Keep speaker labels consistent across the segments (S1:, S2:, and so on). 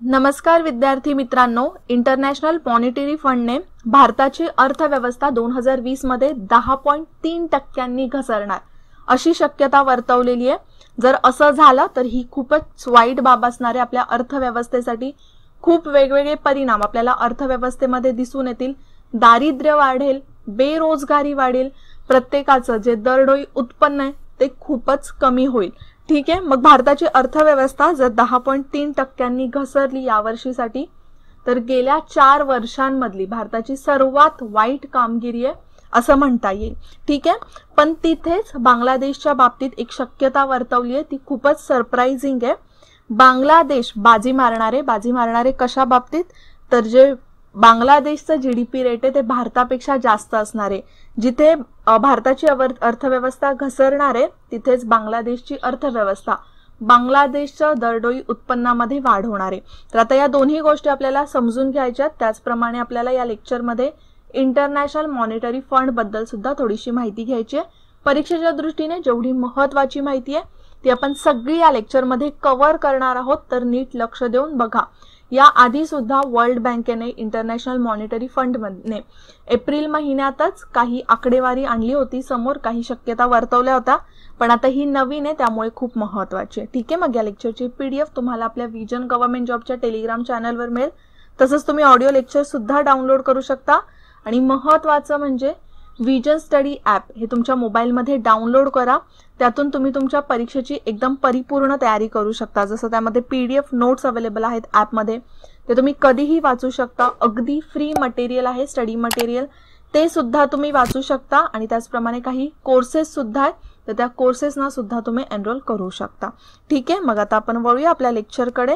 S1: नमस्कार विद्यार्थी मित्रांनो, इंटरनॅशनल मॉनिटरी फंडने भारताची अर्थव्यवस्था 2020 मध्ये 10.3% घसरणार अशी शक्यता वर्तवलेली आहे। जर असं झालं तर ही खूपच वाईट बाब असणार आहे आपल्या अर्थव्यवस्थेसाठी। खूप वेगवेगळे परिणाम आपल्याला अर्थव्यवस्थेमध्ये दिसून येतील। दारिद्र्य वाढेल, बेरोजगारी वाढेल, प्रत्येकाचं जे दरडोई उत्पन्न आहे ते खूपच कमी होईल। ठीक आहे, मग भारताची अर्थव्यवस्था जर 10.3% घसरली यावर्षीसाठी तर गेल्या 4 वर्षांमधली भारताची सर्वात वाईट कामगिरी आहे असं म्हणता येईल। ठीक आहे, पण तिथेच बांगलादेशच्या बाबतीत एक शक्यता वर्तवली आहे, ती खूपच सरप्राइजिंग आहे। बांगलादेश बाजी मारणारे कशा बाबतीत, तर जे बांगलादेशचं जीडीपी रेट आहे ते भारतापेक्षा जास्त असणार आहे। जिथे भारताची अर्थव्यवस्था घसरणार आहे तिथेच बांगलादेशची अर्थव्यवस्था, बांगलादेशच्या दरडोई उत्पन्नामध्ये वाढ होणार आहे। तर आता या दोन्ही गोष्टी आपल्याला समजून घ्यायच्यात। त्याचप्रमाणे आपल्याला या लेक्चरमध्ये इंटरनॅशनल मॉनिटरी फंड बद्दल सुद्धा थोडीशी माहिती घ्यायची आहे। परीक्षेच्या दृष्टीने जेवढी महत्त्वाची माहिती आहे ती आपण सगळी या लेक्चरमध्ये कव्हर करणार आहोत, तर नीट लक्ष देऊन बघा। या आधी सुद्धा वर्ल्ड बँकेने इंटरनॅशनल मॉनिटरी फंडने एप्रिल महिन्यातच काही आकडेवारी आणली होती समोर, काही शक्यता वर्तवल्या होत्या, पण आता ही नवीन आहे त्यामुळे खूप महत्त्वाची आहे। ठीक आहे, मग या लेक्चरची पीडीएफ तुम्हाला आपल्या विजन गव्हर्नमेंट जॉबच्या टेलिग्राम चॅनलवर मिळेल। तसंच तुम्ही ऑडिओ लेक्चर सुद्धा डाउनलोड करू शकता आणि महत्त्वाचं म्हणजे विजन स्टडी ॲप हे तुमच्या मोबाईलमध्ये डाउनलोड करा। त्यातून तुम्ही तुमच्या परीक्षेची एकदम परिपूर्ण तयारी करू शकता। जसं त्यामध्ये पीडीएफ नोट्स अवेलेबल आहेत ॲपमध्ये, ते तुम्ही कधीही वाचू शकता। अगदी फ्री मटेरियल आहे, स्टडी मटेरियल, ते सुद्धा तुम्ही वाचू शकता। आणि त्याचप्रमाणे काही कोर्सेस सुद्धा आहेत, तर त्या कोर्सेसना सुद्धा तुम्ही एनरोल करू शकता। ठीक आहे, मग आता आपण वळूया आपल्या लेक्चरकडे।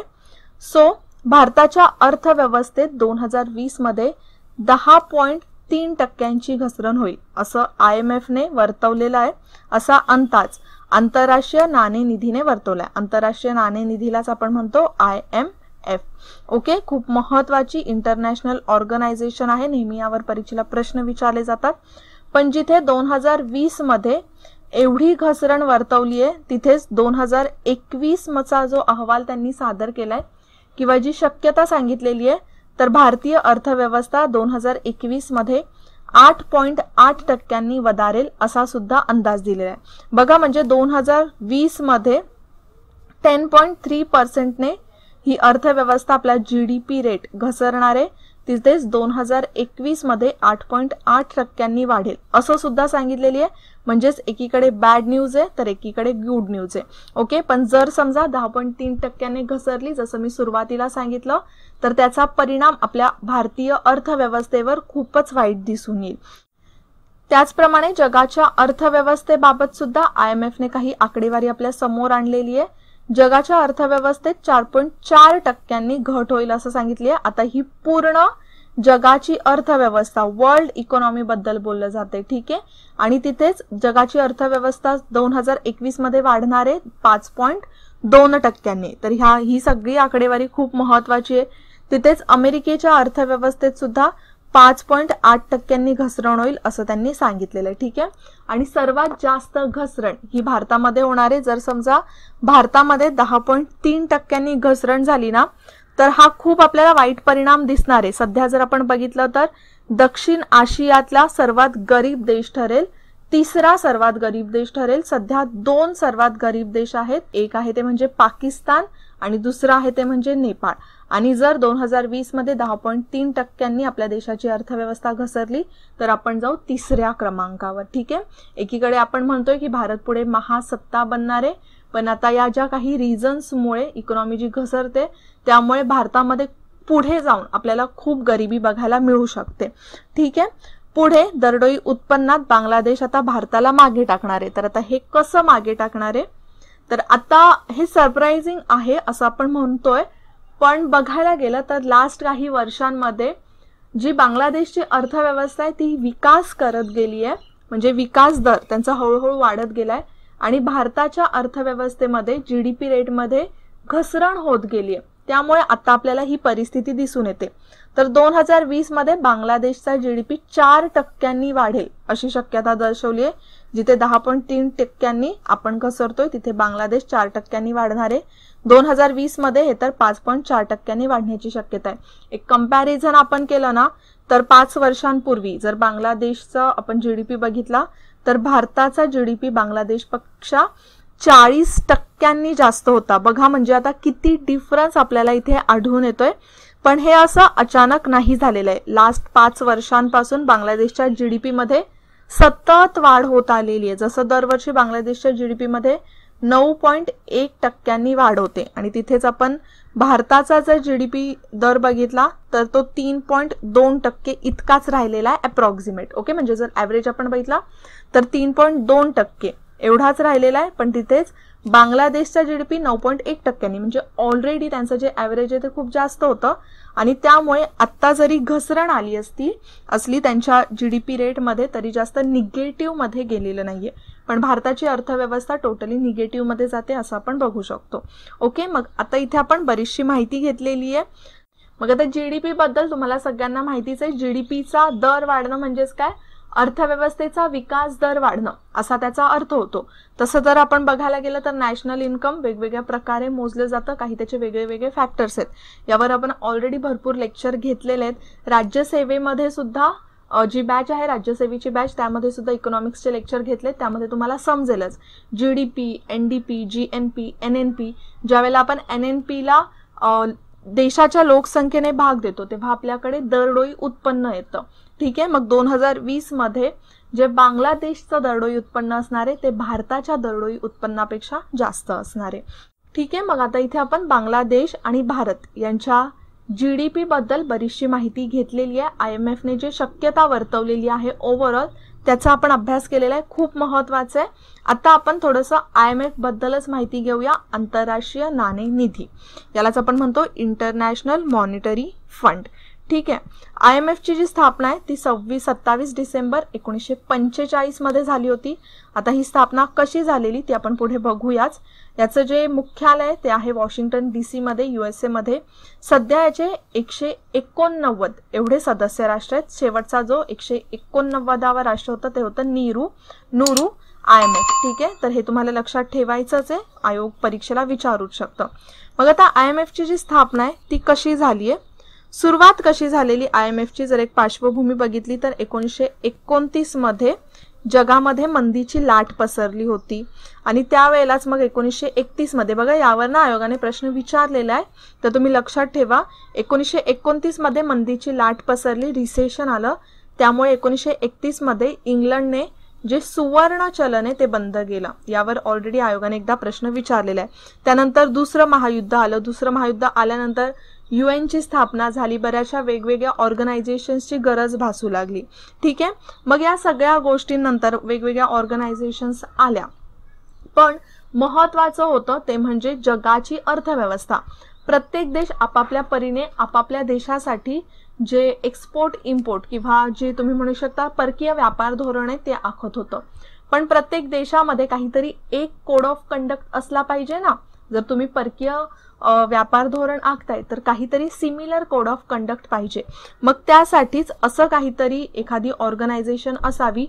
S1: भारताच्या अर्थव्यवस्थेत 2020 मध्ये 10.3% घसरण होईल असं IMFने वर्तवलेलं आहे। असा अंदाज आंतरराष्ट्रीय नाणेनिधीने वर्तवलाय। आंतरराष्ट्रीय नाणेनिधीलाच आपण म्हणतो IMF। ओके, खूप महत्त्वाची इंटरनॅशनल ऑर्गनायझेशन आहे, नेहमी यावर परीक्षेला प्रश्न विचारले जातात। पण जिथे 2020 मध्ये एवढी घसरण वर्तवली आहे तिथेच 2021 चा जो अहवाल त्यांनी सादर केलाय किंवा जी शक्यता सांगितलेली आहे, तर भारतीय अर्थव्यवस्था 2021 मध्ये 8.8% वधारेल असा सुद्धा अंदाज दिलेला आहे। बघा, म्हणजे 2020 मध्ये 10.3% ने ही अर्थव्यवस्था आपला जीडीपी रेट घसरणार आहे, तिथेच 2021 मध्ये 8.8% वाढेल असं सुद्धा सांगितलेली आहे। म्हणजेच एकीकडे बॅड न्यूज आहे तर एकीकडे गुड न्यूज आहे। ओके, पण जर समजा 10.3% घसरली जसं मी सुरुवातीला सांगितलं, तर त्याचा परिणाम आपल्या भारतीय अर्थव्यवस्थेवर खूपच वाईट दिसून येईल। त्याचप्रमाणे जगाच्या अर्थव्यवस्थेबाबत सुद्धा IMFने काही आकडेवारी आपल्या समोर आणलेली आहे। जगाच्या अर्थव्यवस्थेत 4.4% घट होईल असं सांगितले। आता ही पूर्ण जगाची अर्थव्यवस्था, वर्ल्ड इकॉनॉमी बद्दल बोललं जाते। ठीक आहे, आणि तिथेच जगाची अर्थव्यवस्था 2021 मध्ये वाढणार आहे 5.2%। तर ही सगळी आकडेवारी खूप महत्त्वाची आहे। तिथेच अमेरिकेच्या अर्थव्यवस्थेत सुद्धा 5.8% घसरण होईल असं त्यांनी सांगितलेलं आहे। ठीक आहे, आणि सर्वात जास्त घसरण ही भारतामध्ये होणार आहे। जर समजा भारतामध्ये 10.3% घसरण झाली ना, तर हा खूप आपल्याला वाईट परिणाम दिसणार आहे। सध्या जर आपण बघितलं तर दक्षिण आशियातला सर्वात गरीब देश ठरेल, तिसरा सर्वात गरीब देश ठरेल। सध्या 2 सर्वात गरीब देश आहेत, एक आहे ते म्हणजे पाकिस्तान आणि दुसरा आहे ते म्हणजे नेपाळ। आणि जर 2020 मध्ये 10.3% आपल्या देशाची अर्थव्यवस्था घसरली तर आपण जाऊ 3ऱ्या क्रमांकावर। ठीक आहे, एकीकडे आपण म्हणतोय की भारत पुढे महासत्ता बनणार आहे, पण आता या ज्या काही रिझन्समुळे इकॉनॉमी जी घसरते त्यामुळे भारतामध्ये पुढे जाऊन आपल्याला खूप गरिबी बघायला मिळू शकते। ठीक आहे, पुढे दरडोई उत्पन्नात बांगलादेश आता भारताला मागे टाकणार आहे। तर आता हे कसं मागे टाकणार आहे, तर आता हे सरप्राइजिंग आहे असं आपण म्हणतोय, पण बघायला गेलं तर लास्ट काही वर्षांमध्ये जी बांगलादेशची अर्थव्यवस्था आहे ती विकास करत गेली आहे, म्हणजे विकास दर त्यांचा हळूहळू वाढत गेलाय आणि भारताच्या अर्थव्यवस्थेमध्ये जीडीपी रेटमध्ये घसरण होत गेली आहे। त्यामुळे आता आपल्याला ही परिस्थिती दिसून येते। तर 2020 मध्ये बांगलादेशचा जीडीपी 4% वाढेल अशी शक्यता दर्शवली आहे। जिथे 10.3% आपण घसरतोय तिथे बांगलादेश 4% वाढणार आहे। 2020 मध्ये हे तर 5.4% वाढण्याची शक्यता आहे. एक कंपॅरिझन आपण केलं ना तर 5 वर्षांपूर्वी जर बांगलादेशचा आपण जीडीपी बघितला तर भारताचा जीडीपी बांगलादेशपेक्षा 40% जास्त होता. बघा म्हणजे आता किती डिफरन्स आपल्याला इथे आढळून येतोय. पण हे असं अचानक नाही झालेलं आहे. लास्ट 5 वर्षांपासून बांगलादेशच्या जीडीपी मध्ये सतत वाढ होत आलेली आहे. जसं दरवर्षी बांगलादेशच्या जीडीपी मध्ये 9.1% वाढ होते आणि तिथेच आपण भारताचा जर जीडीपी दर बघितला तर तो 3.2% इतकाच राहिलेला आहे अप्रॉक्सिमेट. ओके, म्हणजे जर ॲव्हरेज आपण बघितला तर 3.2% एवढाच राहिलेला आहे. पण तिथेच बांगलादेशचा जीडीपी 9.1%, म्हणजे ऑलरेडी त्यांचं जे ॲव्हरेज आहे ते खूप जास्त होतं आणि त्यामुळे आत्ता जरी घसरण आली असली त्यांच्या जीडीपी रेटमध्ये तरी जास्त निगेटिव्ह मध्ये गेलेलं नाहीये. पण भारताची अर्थव्यवस्था टोटली निगेटिव्ह मध्ये जाते असं आपण बघू शकतो. ओके, मग आता इथे आपण बरीचशी माहिती घेतलेली आहे. मग आता जीडीपी बद्दल तुम्हाला सगळ्यांना माहितीच आहे. जीडीपीचा दर वाढणं म्हणजेच काय, अर्थव्यवस्थेचा विकास दर वाढणं असा त्याचा अर्थ होतो. तसं जर आपण बघायला गेलं तर नॅशनल इन्कम वेगवेगळ्या प्रकारे मोजलं जातं. काही त्याचे वेगळे वेगळे फॅक्टर्स आहेत. यावर आपण ऑलरेडी भरपूर लेक्चर घेतलेले आहेत. राज्यसेवेमध्ये सुद्धा जी बॅच आहे राज्यसेवेची बॅच त्यामध्ये सुद्धा इकॉनॉमिक्सचे लेक्चर घेतले. त्यामध्ये तुम्हाला समजेलच जीडीपी, एनडीपी, जीएनपी, एनएनपी. ज्यावेळेला आपण एनएनपीला देशाच्या लोकसंख्येने भाग देतो तेव्हा आपल्याकडे दरडोई उत्पन्न येतं. ठीक आहे, मग 2020 मध्ये जे बांगलादेशचं दरडोई उत्पन्न असणार आहे ते भारताच्या दरडोई उत्पन्नापेक्षा जास्त असणार आहे. ठीक आहे, मग आता इथे आपण बांगलादेश आणि भारत यांच्या जीडीपी बद्दल बरीचशी माहिती घेतलेली आहे. IMFने जे शक्यता वर्तवलेली आहे ओव्हरऑल त्याचा आपण अभ्यास केलेला आहे. खूप महत्त्वाचं आहे. आता आपण थोडंसं IMF बद्दलच माहिती घेऊया. आंतरराष्ट्रीय नाणेनिधी, यालाच आपण म्हणतो इंटरनॅशनल मॉनिटरी फंड. ठीक आहे, IMFची जी स्थापना आहे ती 27 डिसेंबर 1945 मध्ये झाली होती. आता ही स्थापना कशी झालेली ती आपण पुढे बघूयाच. याचं जे मुख्यालय ते आहे वॉशिंग्टन DC मध्ये, USA मध्ये. सध्या याचे 189 एवढे सदस्य राष्ट्र आहेत. शेवटचा जो 189वा राष्ट्र होता ते होतं नूरू IMF. ठीक आहे, तर हे तुम्हाला लक्षात ठेवायचंच आहे. आयोग परीक्षेला विचारूच शकतं. मग आता IMFची जी स्थापना आहे ती कशी झाली आहे, सुरुवात कशी झालेली IMFची जर एक पार्श्वभूमी बघितली तर 1929 मध्ये जगामध्ये मंदीची लाट पसरली होती आणि त्यावेळेलाच मग 1931 मध्ये, बघा यावर ना आयोगाने प्रश्न विचारलेला आहे तर तुम्ही लक्षात ठेवा. 1929 मध्ये मंदीची लाट पसरली, रिसेशन आलं. त्यामुळे 1931 मध्ये इंग्लंडने जे सुवर्ण चलन आहे ते बंद केलं. यावर ऑलरेडी आयोगाने एकदा प्रश्न विचारलेला आहे. त्यानंतर दुसरं महायुद्ध आलं. दुसरं महायुद्ध आल्यानंतर UN ची स्थापना झाली. बऱ्याचशा वेगवेगळ्या ऑर्गनायझेशन्सची गरज भासू लागली. ठीक आहे, मग या सगळ्या गोष्टींनंतर वेगवेगळ्या ऑर्गनायझेशन्स आल्या. पण महत्त्वाचं होतं ते म्हणजे जगाची अर्थव्यवस्था. प्रत्येक देश आपापल्या परीने आपापल्या देशासाठी जे एक्सपोर्ट इम्पोर्ट किंवा जे तुम्ही म्हणू शकता परकीय व्यापार धोरण आहे ते आखत होतं. पण प्रत्येक देशामध्ये काहीतरी एक कोड ऑफ कंडक्ट असला पाहिजे ना. जर तुम्ही परकीय व्यापार धोरण आखताय तर काहीतरी सिमिलर कोड ऑफ कंडक्ट पाहिजे. मग त्यासाठीच असं काहीतरी एखादी ऑर्गनायझेशन असावी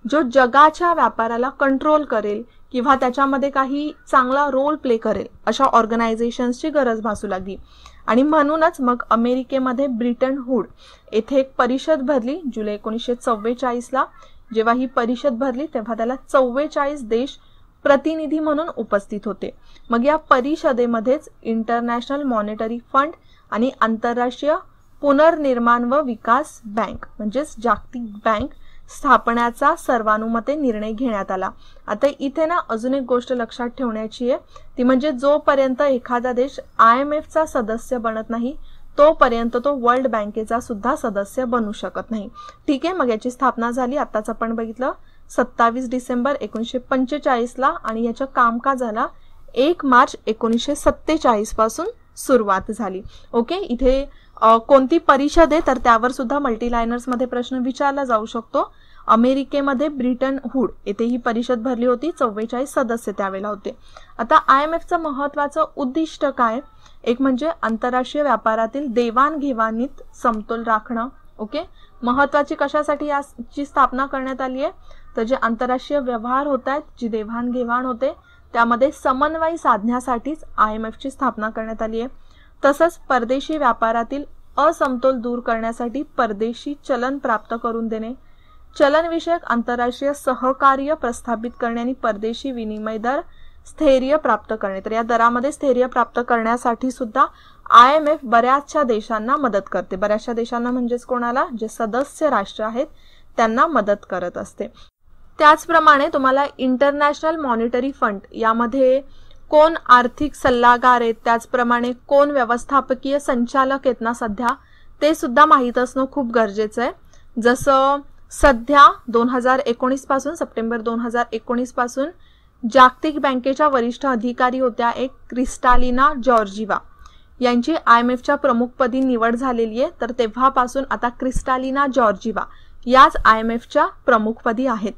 S1: जो जगाच्या व्यापाराला कंट्रोल करेल किंवा त्याच्यामध्ये काही चांगला रोल प्ले करेल. अशा ऑर्गनायझेशन्सची गरज भासू लागली आणि म्हणूनच मग अमेरिकेमध्ये ब्रिटन हुड येथे एक परिषद भरली जुलै 1944ला. जेव्हा ही परिषद भरली तेव्हा त्याला 44 देश प्रतिनिधी म्हणून उपस्थित होते. मग या परिषदेमध्येच इंटरनॅशनल मॉनिटरी फंड आणि आंतरराष्ट्रीय पुनर्निर्माण व विकास बँक म्हणजेच जागतिक बँक स्थापण्याचा सर्वानुमते निर्णय घेण्यात आला. आता इथे ना अजून एक गोष्ट लक्षात ठेवण्याची आहे ती म्हणजे जोपर्यंत एखादा देश IMFचा सदस्य बनत नाही तोपर्यंत तो वर्ल्ड बँकेचा सुद्धा सदस्य बनू शकत नाही. ठीक आहे, मग याची स्थापना झाली आताच आपण बघितलं 27 डिसेंबर 1945ला आणि याच्या कामकाजाला 1 मार्च 1947 पासून सुरुवात झाली. ओके, इथे कोणती परिषद आहे तर त्यावर सुद्धा मल्टीलायनर्स मध्ये प्रश्न विचारला जाऊ शकतो. अमेरिकेमध्ये ब्रिटन हुड येथे ही परिषद भरली होती. 44 सदस्य त्यावेळेला होते. आता IMFचं महत्त्वाचं उद्दिष्ट काय, एक म्हणजे आंतरराष्ट्रीय व्यापारातील देवाणघेवाणीत समतोल राखणं. ओके, महत्त्वाची कशासाठी याची स्थापना करण्यात आली आहे तर जे आंतरराष्ट्रीय व्यवहार होत आहेत, जी देवाणघेवाण होते त्यामध्ये समन्वय साधण्यासाठीच IMF ची स्थापना करण्यात आली आहे। तसंच परदेशी व्यापारातील असमतोल दूर करण्यासाठी परदेशी चलन प्राप्त करून देणे, चलन विषयक आंतरराष्ट्रीय सहकार्य प्रस्थापित करणे आणि परदेशी विनिमय दर स्थैर्य प्राप्त करणे। तर या दरामध्ये स्थैर्य प्राप्त करण्यासाठी सुद्धा IMF बऱ्याचशा देशांना मदत करते। बऱ्याचशा देशांना म्हणजेच कोणाला, जे सदस्य राष्ट्र आहेत त्यांना मदत करत असते। त्याचप्रमाणे तुम्हाला इंटरनॅशनल मॉनिटरी फंड यामध्ये कोण आर्थिक सल्लागार आहेत, त्याचप्रमाणे कोण व्यवस्थापकीय संचालक आहेत ना सध्या, ते सुद्धा माहीत असणं खूप गरजेचं आहे। जसं सध्या 2019 पासून, सप्टेंबर 2019 पासून जागतिक बँकेच्या वरिष्ठ अधिकारी होत्या एक क्रिस्टालिना जॉर्जिवा, यांची IMFच्या प्रमुखपदी निवड झालेली आहे। तर तेव्हापासून आता क्रिस्टालिना जॉर्जिवा याच IMFच्या प्रमुखपदी आहेत।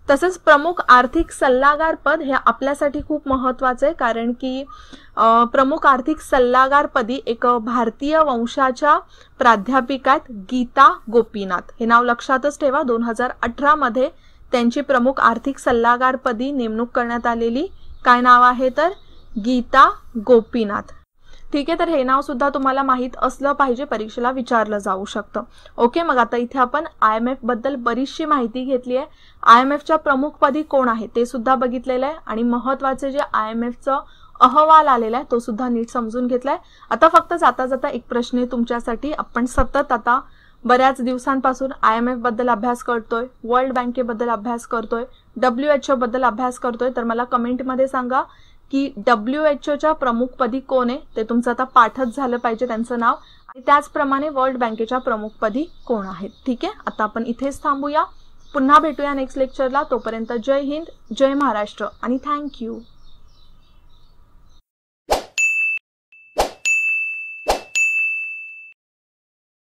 S1: तसंच प्रमुख आर्थिक सल्लागार पद हे आपल्यासाठी खूप महत्त्वाचे आहे, कारण की प्रमुख आर्थिक सल्लागार पदी एक भारतीय वंशाच्या प्राध्यापिका आहेत गीता गोपीनाथ। हे नाव लक्षातच ठेवा। 2018 मध्ये त्यांची प्रमुख आर्थिक सल्लागार पदी नेमणूक करण्यात आलेली। काय नाव आहे तर गीता गोपीनाथ। ठीक आहे, तर हे नाव सुद्धा तुम्हाला माहित असलं पाहिजे, परीक्षेला विचारलं जाऊ शकतं। ओके, मग आता इथे आपण IMF बद्दल बरीचशी माहिती घेतली आहे। IMFच्या प्रमुखपदी कोण आहे ते सुद्धा बघितलेलं आहे आणि महत्त्वाचे जे IMFचं अहवाल आलेला आहे तो सुद्धा नीट समजून घेतलाय। आता फक्त जाता जाता एक प्रश्न आहे तुमच्यासाठी। आपण सतत आता बऱ्याच दिवसांपासून IMF बद्दल अभ्यास करतोय, वर्ल्ड बँकेबद्दल अभ्यास करतोय, WHO बद्दल अभ्यास करतोय, तर मला कमेंटमध्ये सांगा की WHOच्या प्रमुखपदी कोण आहे, ते तुमचं आता पाठच झालं पाहिजे त्यांचं नाव, आणि त्याचप्रमाणे वर्ल्ड बँकेच्या प्रमुखपदी कोण आहेत। ठीक आहे, आता आपण इथेच थांबूया, पुन्हा भेटूया नेक्स्ट लेक्चरला। तोपर्यंत जय हिंद, जय महाराष्ट्र आणि थँक्यू।